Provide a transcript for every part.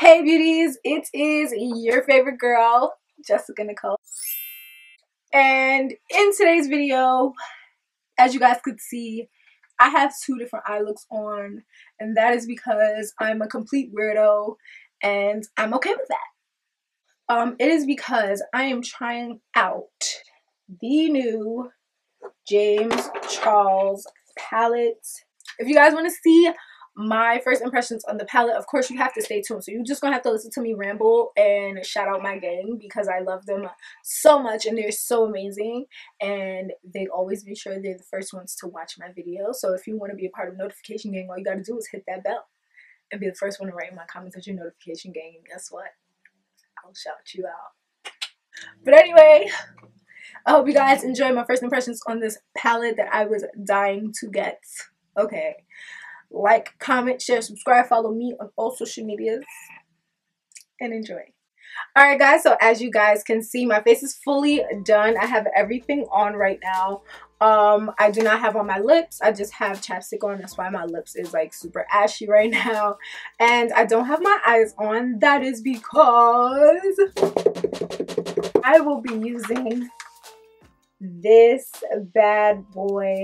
Hey beauties, it is your favorite girl, Jessica Nicole. And in today's video, as you guys could see, I have two different eye looks on, and that is because I'm a complete weirdo and I'm okay with that. It is because I am trying out the new James Charles palette. If you guys want to see my first impressions on the palette, of course you have to stay tuned. So you're just gonna have to listen to me ramble and shout out my gang because I love them so much and they're so amazing, and they always make sure they're the first ones to watch my video. So if you want to be a part of notification gang, all you gotta do is hit that bell and be the first one to write in my comments that you're notification gang, and guess what, I'll shout you out. But anyway, I hope you guys enjoy my first impressions on this palette that I was dying to get. Okay, like, comment, share, subscribe, follow me on all social medias, and enjoy. Alright guys, so as you guys can see, my face is fully done. I have everything on right now. I do not have on my lips. I just have chapstick on. That's why my lips is like super ashy right now. And I don't have my eyes on. That is because I will be using this bad boy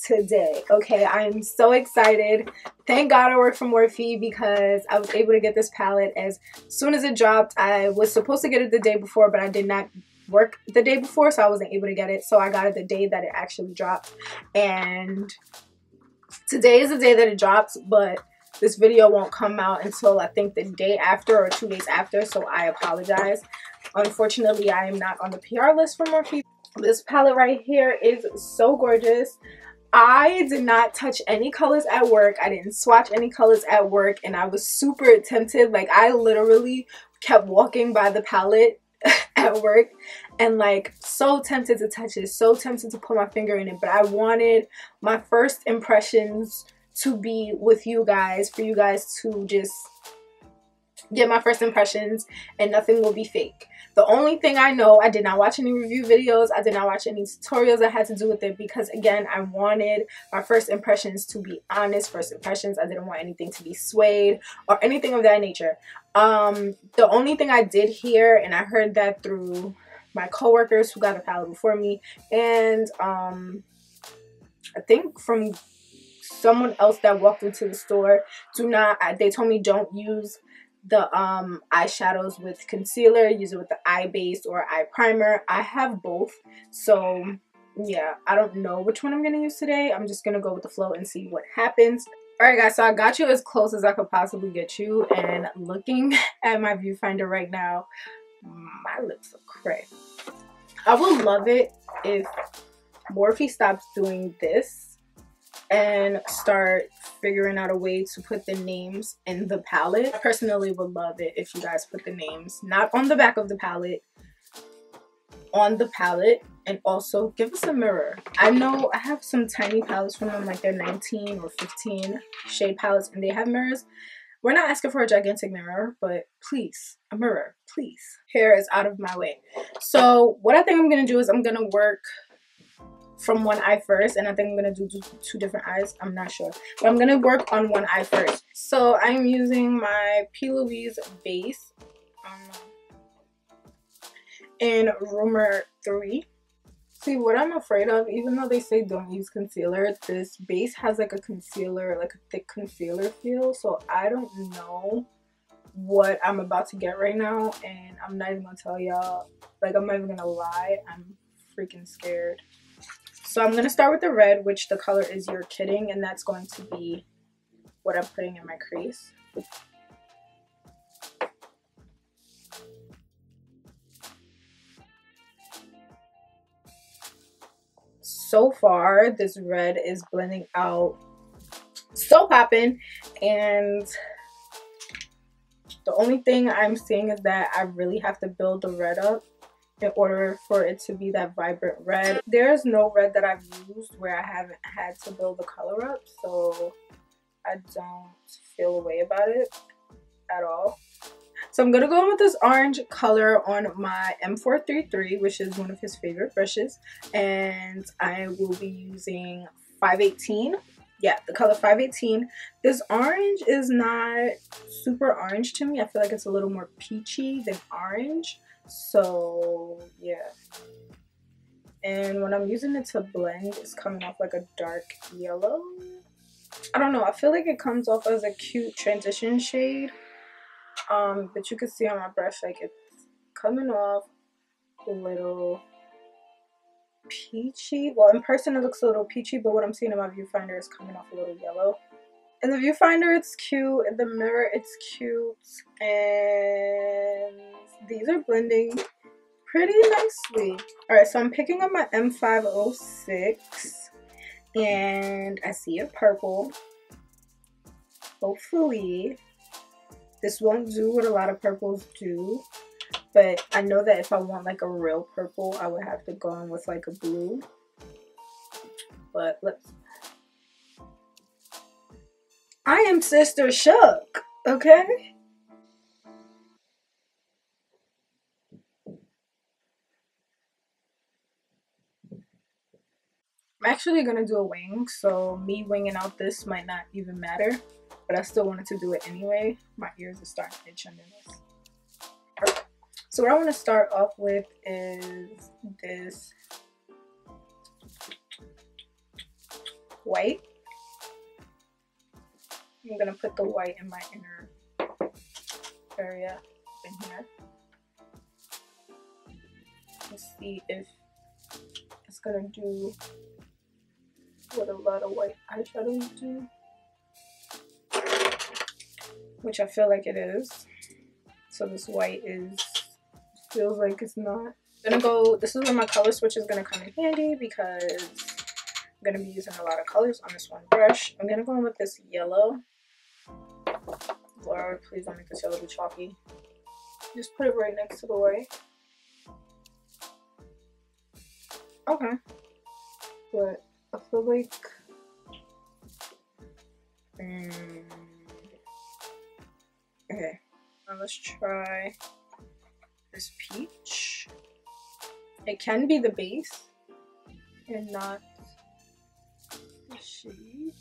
today. Okay, I am so excited. Thank God I work for Morphe because I was able to get this palette as soon as it dropped. I was supposed to get it the day before, but I did not work the day before, so I wasn't able to get it. So I got it the day that it actually dropped, and today is the day that it drops, but this video won't come out until I think the day after or 2 days after, so I apologize. Unfortunately, I am not on the PR list for Morphe. This palette right here is so gorgeous. I did not touch any colors at work. I didn't swatch any colors at work, and I was super tempted. Like, I literally kept walking by the palette at work and like so tempted to touch it, so tempted to put my finger in it, but I wanted my first impressions to be with you guys, for you guys to just get my first impressions and nothing will be fake. The only thing I know, I did not watch any review videos, I did not watch any tutorials that had to do with it, because again, I wanted my first impressions to be honest first impressions. I didn't want anything to be suede or anything of that nature. The only thing I did hear, and I heard that through my coworkers who got a palette before me, and I think from someone else that walked into the store, they told me don't use the eyeshadows with concealer, use it with the eye base or eye primer. I have both, so yeah, I don't know which one I'm gonna use today. I'm just gonna go with the flow and see what happens. Alright guys, so I got you as close as I could possibly get you, and looking at my viewfinder right now, my lips look cray. I would love it if Morphe stops doing this and start figuring out a way to put the names in the palette. I personally would love it if you guys put the names not on the back of the palette, on the palette, and also give us a mirror. I know I have some tiny palettes from them, like they're 19 or 15 shade palettes, and they have mirrors. We're not asking for a gigantic mirror, but please, a mirror, please. Hair is out of my way. So what I think I'm gonna do is I'm gonna work from one eye first, and I think I'm gonna do two different eyes. I'm not sure, but I'm gonna work on one eye first. So I'm using my Louise Base in Rumour 3. See, what I'm afraid of, even though they say don't use concealer, this base has like a concealer, like a thick concealer feel, so I don't know what I'm about to get right now, and I'm not even gonna tell y'all. Like, I'm not even gonna lie, I'm freaking scared. So I'm going to start with the red, which the color is You're Kidding, and that's going to be what I'm putting in my crease. So far, this red is blending out so poppin', and the only thing I'm seeing is that I really have to build the red up in order for it to be that vibrant red. There's no red that I've used where I haven't had to build the color up, so I don't feel a way about it at all. So I'm gonna go in with this orange color on my M433, which is one of his favorite brushes, and I will be using 518. yeah, the color 518. This orange is not super orange to me. I feel like it's a little more peachy than orange. So yeah. And when I'm using it to blend, it's coming off like a dark yellow. I don't know. I feel like it comes off as a cute transition shade. But you can see on my brush, like it's coming off a little peachy. Well, in person it looks a little peachy, but what I'm seeing in my viewfinder is coming off a little yellow. In the viewfinder it's cute, in the mirror it's cute, and these are blending pretty nicely. Alright, so I'm picking up my M506 and I see a purple. Hopefully this won't do what a lot of purples do, but I know that if I want like a real purple, I would have to go in with like a blue. But let's... I am Sister Shook, okay? I'm actually gonna do a wing, so me winging out this might not even matter, but I still wanted to do it anyway. My ears are starting to itch under this. Okay. So what I want to start off with is this white. I'm gonna put the white in my inner area in here. Let's see if it's gonna do what a lot of white eyeshadows do, which I feel like it is. So this white feels like it's not. I'm gonna go, this is where my color switch is gonna come in handy because I'm gonna be using a lot of colors on this one brush. I'm gonna go in with this yellow. Lord, please don't make this yellow be chalky. Just put it right next to the white. Okay. But I feel like okay, now let's try this peach. It can be the base and not the shade.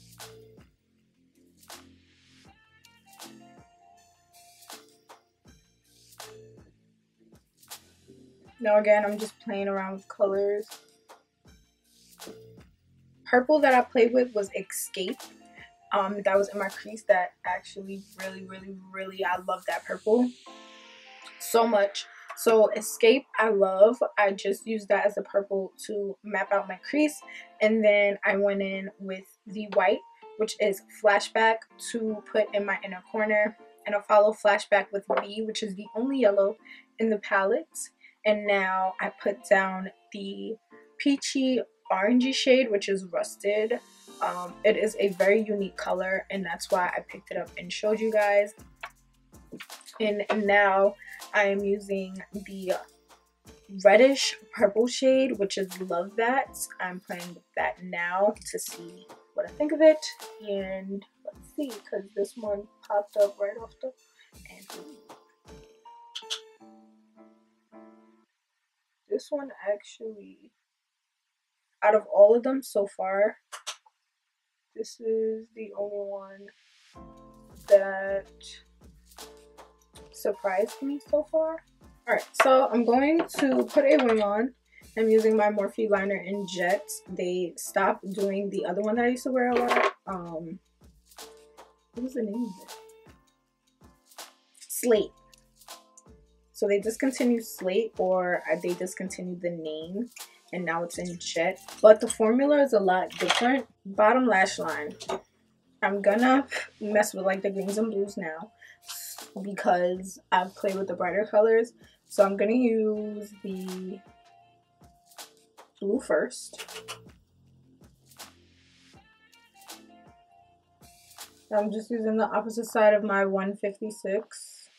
Now again, I'm just playing around with colors. Purple that I played with was Escape. That was in my crease. That actually really, I love that purple so much. So Escape I love. I just used that as a purple to map out my crease, and then I went in with the white, which is Flashback, to put in my inner corner, and I'll follow Flashback with B, which is the only yellow in the palette. And now I put down the peachy orangey shade, which is Rusted. It is a very unique color, and that's why I picked it up and showed you guys. And now I am using the reddish purple shade, which is Love That. I'm playing with that now to see what I think of it, and let's see, because this one popped up right off the and this one actually, out of all of them so far, this is the only one that surprised me so far. Alright, so I'm going to put a wing on. I'm using my Morphe liner in Jet. They stopped doing the other one that I used to wear a lot. What was the name of it? Slate. So they discontinued Slate, or they discontinued the name, and now it's in Jet. But the formula is a lot different. Bottom lash line. I'm gonna mess with like the greens and blues now because I've played with the brighter colors. So I'm gonna use the blue first. I'm just using the opposite side of my 156.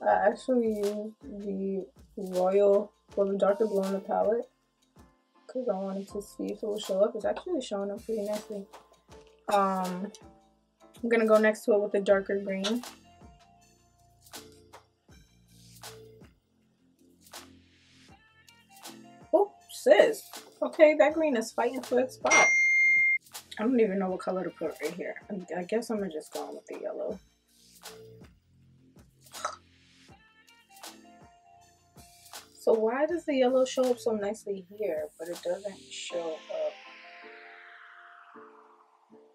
I actually used the Royal, or the darker blue on the palette, because I wanted to see if it will show up. It's actually showing up pretty nicely. I'm gonna go next to it with the darker green. Sis, okay, that green is fighting for its spot. I don't even know what color to put right here. I guess I'm gonna just go with the yellow. So why does the yellow show up so nicely here, but it doesn't show up?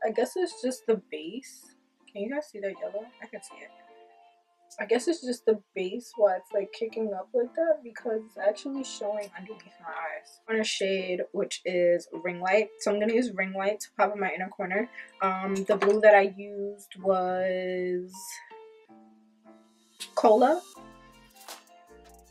I guess it's just the base. Can you guys see that yellow? I can see it. I guess it's just the base why it's like kicking up like that, because it's actually showing underneath my eyes. On a shade which is Ring Light, so I'm gonna use Ring Light to pop in my inner corner. The blue that I used was Cola.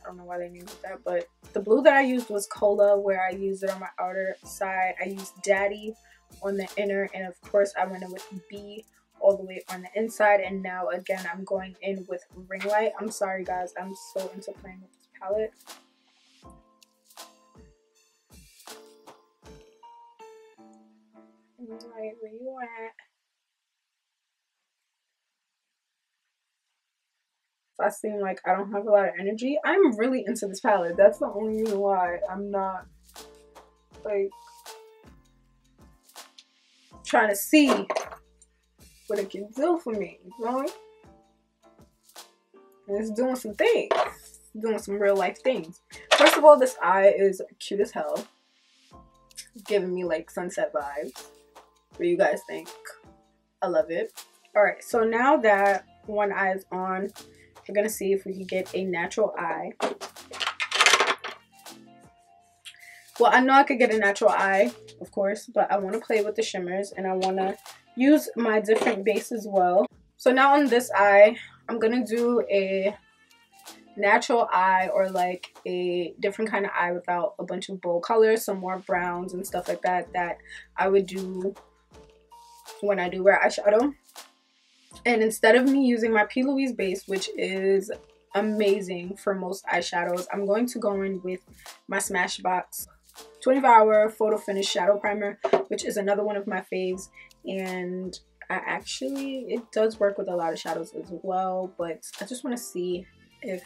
I don't know why they named it that, but the blue that I used was Cola, where I used it on my outer side. I used Daddy on the inner, and of course I went in with B all the way on the inside. And now again I'm going in with Ring Light. I'm sorry guys, I'm so into playing with this palette. Ring Light, where you at? If I seem like I don't have a lot of energy, I'm really into this palette. That's the only reason why I'm not like trying to see what it can do for me, you know? And it's doing some things, doing some real life things. First of all, this eye is cute as hell, giving me like sunset vibes. What do you guys think? I love it. All right, so now that one eye is on, we're gonna see if we can get a natural eye. Well, I know I could get a natural eye, of course, but I want to play with the shimmers and I want to use my different base as well. So now on this eye, I'm gonna do a natural eye, or like a different kind of eye without a bunch of bold colors, some more browns and stuff like that that I would do when I do wear eyeshadow. And instead of me using my Louise Base, which is amazing for most eyeshadows, I'm going to go in with my Smashbox 24-hour photo finish shadow primer, which is another one of my faves. And it does work with a lot of shadows as well, but I just want to see if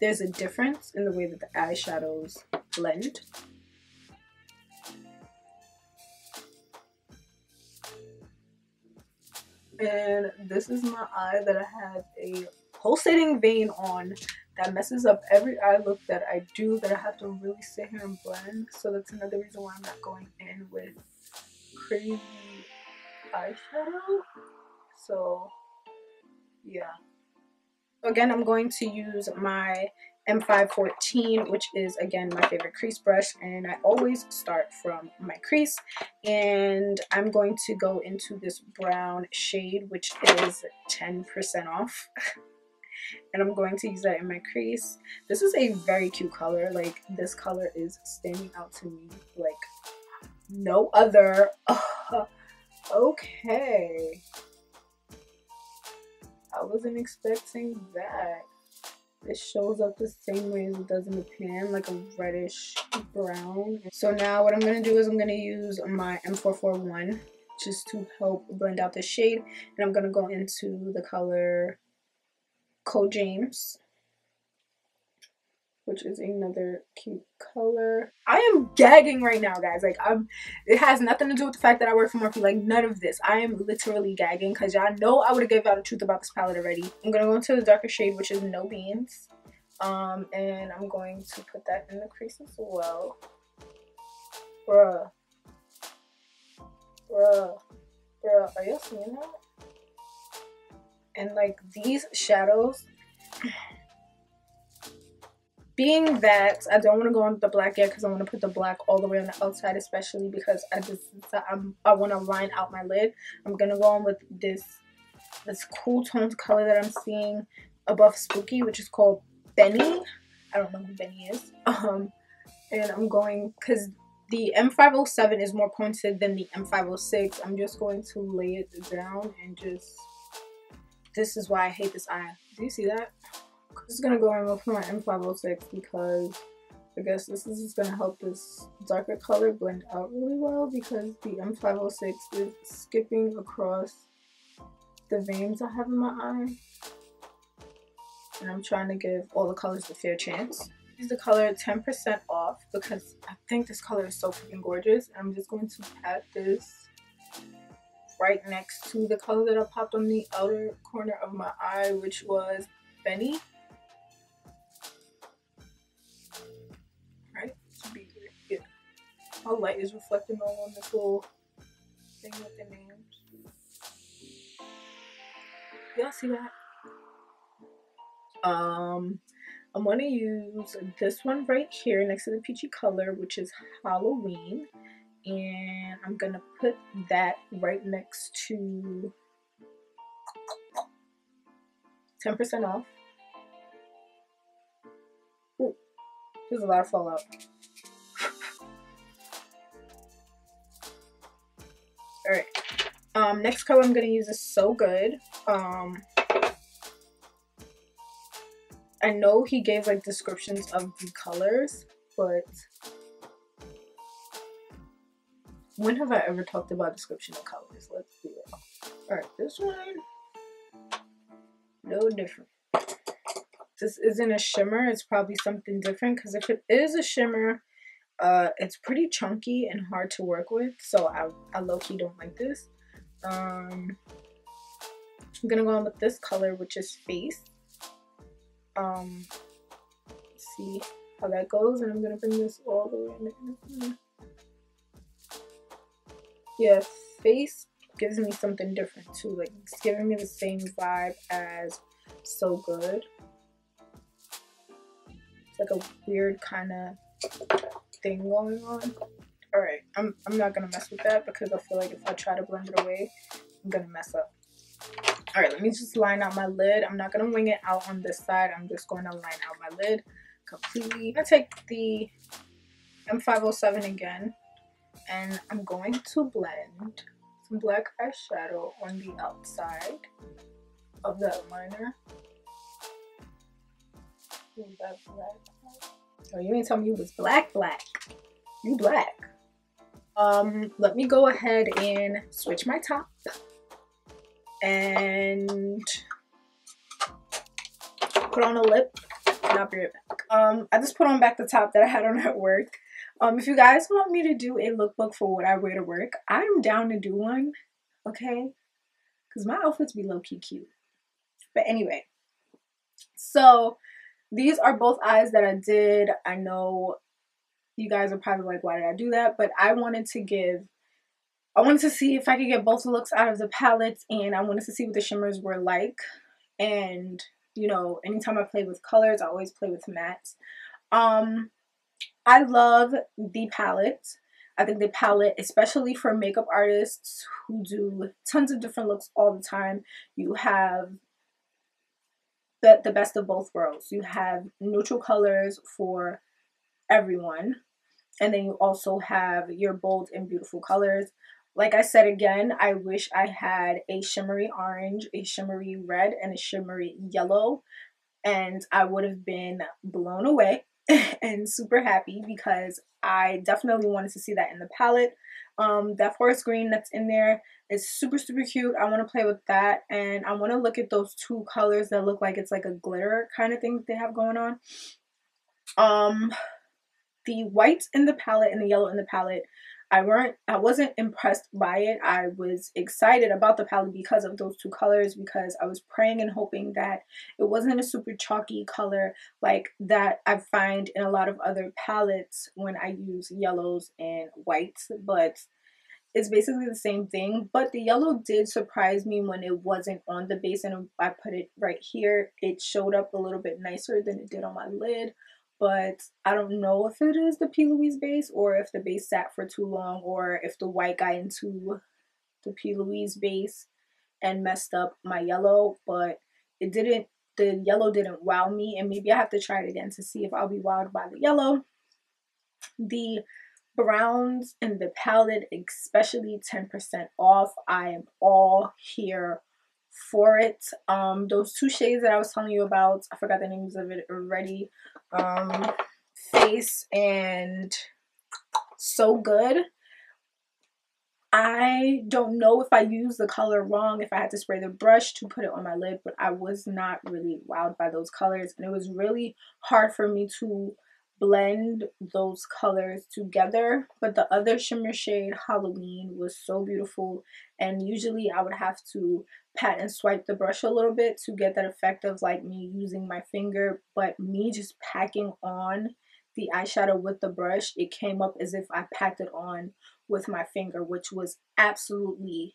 there's a difference in the way that the eyeshadows blend. And this is my eye that I have a pulsating vein on that messes up every eye look that I do, that I have to really sit here and blend. So that's another reason why I'm not going in with crazy eyeshadow. So yeah. Again, I'm going to use my M514, which is again my favorite crease brush, and I always start from my crease. And I'm going to go into this brown shade, which is 10% off. And I'm going to use that in my crease. This is a very cute color. Like, this color is standing out to me like no other. Okay, I wasn't expecting that. It shows up the same way as it does in the pan, like a reddish brown. So now what I'm going to do is I'm going to use my M441 just to help blend out the shade. And I'm going to go into the color Code James, which is another cute color. I am gagging right now, guys. Like, it has nothing to do with the fact that I work for Morphe. Like, none of this. I am literally gagging because y'all know I would have gave y'all the truth about this palette already. I'm gonna go into the darker shade, which is No Beans, and I'm going to put that in the crease as well. Bruh, are y'all seeing that? And like, these shadows, being that I don't want to go on the black yet because I want to put the black all the way on the outside, especially because I want to line out my lid. I'm gonna go on with this cool toned color that I'm seeing above Spooky, which is called Benny. I don't know who Benny is. And I'm going, because the M507 is more pointed than the M506, I'm just going to lay it down and just, this is why I hate this eye. Do you see that? I'm just gonna go in with my M506 because I guess this is gonna help this darker color blend out really well, because the M506 is skipping across the veins I have in my eye, and I'm trying to give all the colors a fair chance. use the color 10% off because I think this color is so freaking gorgeous. I'm just going to pat this right next to the color that I popped on the outer corner of my eye, which was Benny. Right? Should be good. Yeah. How light is reflecting all on this little thing with the names. Y'all see that? I'm going to use this one right here next to the peachy color, which is Halloween. And I'm going to put that right next to 10% off. Ooh, there's a lot of fallout. Alright. Next color I'm going to use is So Good. I know he gave like descriptions of the colors, but when have I ever talked about description of colors? Let's do it. Alright, this one, no different. This isn't a shimmer, it's probably something different, because if it is a shimmer, it's pretty chunky and hard to work with, so I low-key don't like this. I'm gonna go on with this color, which is Face. See how that goes, and I'm gonna bring this all the way in. Yeah, Face gives me something different too. Like, it's giving me the same vibe as So Good. It's like a weird kind of thing going on. Alright, I'm not gonna mess with that because I feel like if I try to blend it away, I'm gonna mess up. Alright, let me just line out my lid. I'm not gonna wing it out on this side. I'm just going to line out my lid completely. I'm gonna take the M507 again, and I'm going to blend some black eyeshadow on the outside of that liner. That black. Oh, you ain't telling me you was black. You black. Let me go ahead and switch my top. And put on a lip, and I'll be right back. I just put on back the top that I had on at work. If you guys want me to do a lookbook for what I wear to work, I'm down to do one, okay? Because my outfits be low-key cute. But anyway, so these are both eyes that I did. I know you guys are probably like, why did I do that? But I wanted to see if I could get both looks out of the palettes, and I wanted to see what the shimmers were like. And, you know, anytime I play with colors, I always play with mattes. I love the palette. I think the palette, especially for makeup artists who do tons of different looks all the time, you have the best of both worlds. You have neutral colors for everyone, and then you also have your bold and beautiful colors. Like I said again, I wish I had a shimmery orange, a shimmery red, and a shimmery yellow, and I would have been blown away and super happy because I definitely wanted to see that in the palette. That forest green that's in there is super cute. I want to play with that, and I want to look at those two colors that look like it's like a glitter kind of thing that they have going on. The white in the palette and the yellow in the palette, I wasn't impressed by it. I was excited about the palette because of those two colors, because I was praying and hoping that it wasn't a super chalky color like that I find in a lot of other palettes when I use yellows and whites, but it's basically the same thing. But the yellow did surprise me when it wasn't on the base, and I put it right here. It showed up a little bit nicer than it did on my lid. But I don't know if it is the P. Louise base, or if the base sat for too long, or if the white got into the P. Louise base and messed up my yellow. But it didn't, the yellow didn't wow me, and maybe I have to try it again to see if I'll be wowed by the yellow. The browns in the palette, especially 10% off. I am all here for it. Those two shades that I was telling you about, I forgot the names of it already. Face and So Good. I don't know if I used the color wrong, if I had to spray the brush to put it on my lid, but I was not really wowed by those colors, and it was really hard for me to blend those colors together. But the other shimmer shade, Halloween, was so beautiful, and usually I would have to pat and swipe the brush a little bit to get that effect of like me using my finger, but me just packing on the eyeshadow with the brush, it came up as if I packed it on with my finger, which was absolutely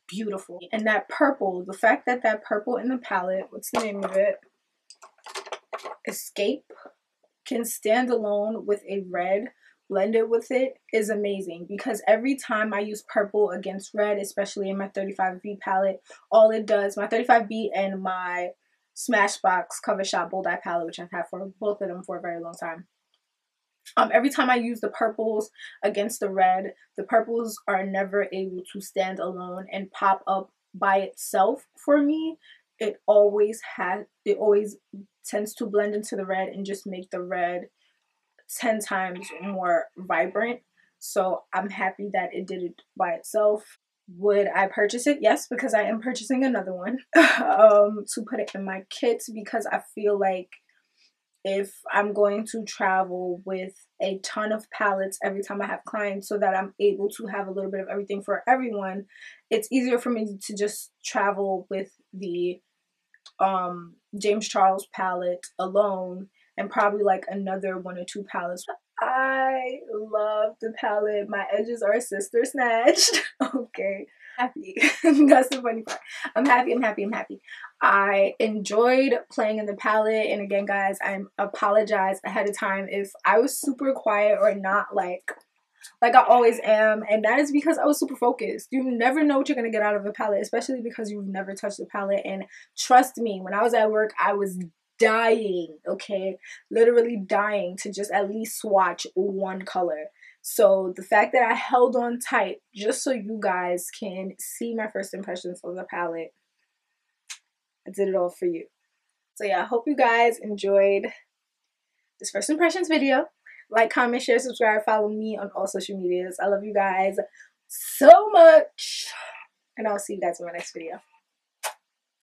beautiful. And that purple, the fact that that purple in the palette, what's the name of it, Escape, can stand alone with a red blended with it is amazing, because every time I use purple against red, especially in my 35B palette, all it does, my 35B and my Smashbox Cover Shop Bold Eye palette, which I've had for both of them for a very long time, every time I use the purples against the red, the purples are never able to stand alone and pop up by itself for me. It always tends to blend into the red and just make the red 10 times more vibrant. So I'm happy that it did it by itself. Would I purchase it? Yes, because I am purchasing another one to put it in my kit, because I feel like if I'm going to travel with a ton of palettes every time I have clients, so that I'm able to have a little bit of everything for everyone, it's easier for me to just travel with the James Charles palette alone and probably like another 1 or 2 palettes. I love the palette. My edges are sister snatched. Okay, happy. That's the funny part. I'm happy. I enjoyed playing in the palette, and again guys, I apologize ahead of time if I was super quiet or not like I always am, and that is because I was super focused. You never know what you're gonna get out of a palette, especially because you've never touched the palette. And trust me, when I was at work, I was dying, okay, literally dying to just at least swatch one color. So the fact that I held on tight just so you guys can see my first impressions of the palette, I did it all for you. So yeah, I hope you guys enjoyed this first impressions video. Like, comment, share, subscribe, follow me on all social medias. I love you guys so much, and I'll see you guys in my next video.